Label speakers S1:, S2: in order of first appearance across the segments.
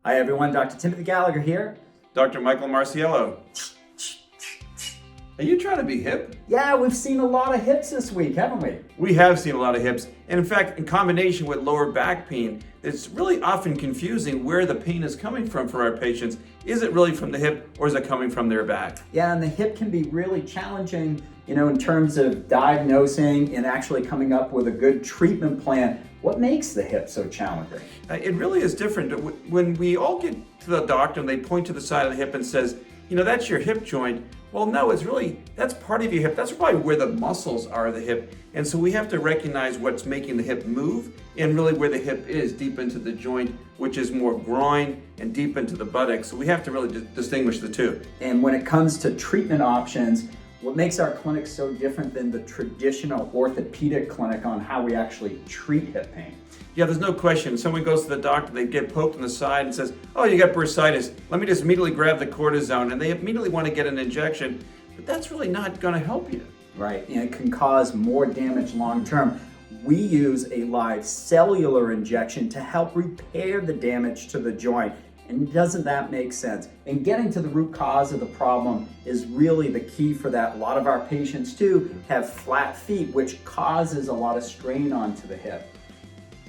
S1: Hi everyone, Dr. Timothy Gallagher here.
S2: Dr. Michael Marciello. Are you trying to be hip?
S1: Yeah, we've seen a lot of hips this week, haven't we?
S2: We have seen a lot of hips, and in fact, in combination with lower back pain, it's really often confusing where the pain is coming from for our patients. Is it really from the hip, or is it coming from their back?
S1: Yeah, and the hip can be really challenging, in terms of diagnosing and actually coming up with a good treatment plan. What makes the hip so challenging?
S2: It really is different. When we all get to the doctor and they point to the side of the hip and says, that's your hip joint. Well, no, that's part of your hip. That's probably where the muscles are of the hip. And so we have to recognize what's making the hip move and really where the hip is deep into the joint, which is more groin and deep into the buttocks. So we have to really distinguish the two.
S1: And when it comes to treatment options, what makes our clinic so different than the traditional orthopedic clinic on how we actually treat hip pain?
S2: Yeah, there's no question. Someone goes to the doctor, they get poked in the side and says, oh, you got bursitis. Let me just immediately grab the cortisone. And they immediately want to get an injection, but that's really not going to help you.
S1: Right, and it can cause more damage long term. We use a live cellular injection to help repair the damage to the joint. And doesn't that make sense? And getting to the root cause of the problem is really the key for that. A lot of our patients too have flat feet, which causes a lot of strain onto the hip.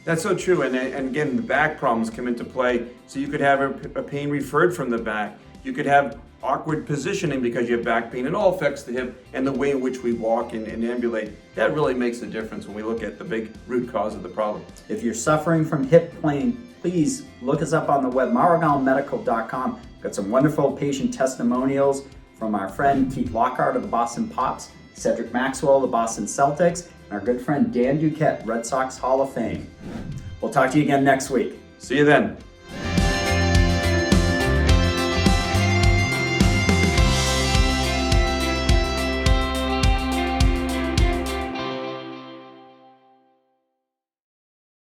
S2: That's so true, and again, the back problems come into play. So you could have a pain referred from the back. You could have awkward positioning because you have back pain. It all affects the hip and the way in which we walk and ambulate. That really makes a difference when we look at the big root cause of the problem.
S1: If you're suffering from hip pain, please look us up on the web, maragalmedical.com. Got some wonderful patient testimonials from our friend Keith Lockhart of the Boston Pops, Cedric Maxwell of the Boston Celtics, and our good friend Dan Duquette, Red Sox Hall of Fame. We'll talk to you again next week.
S2: See you then.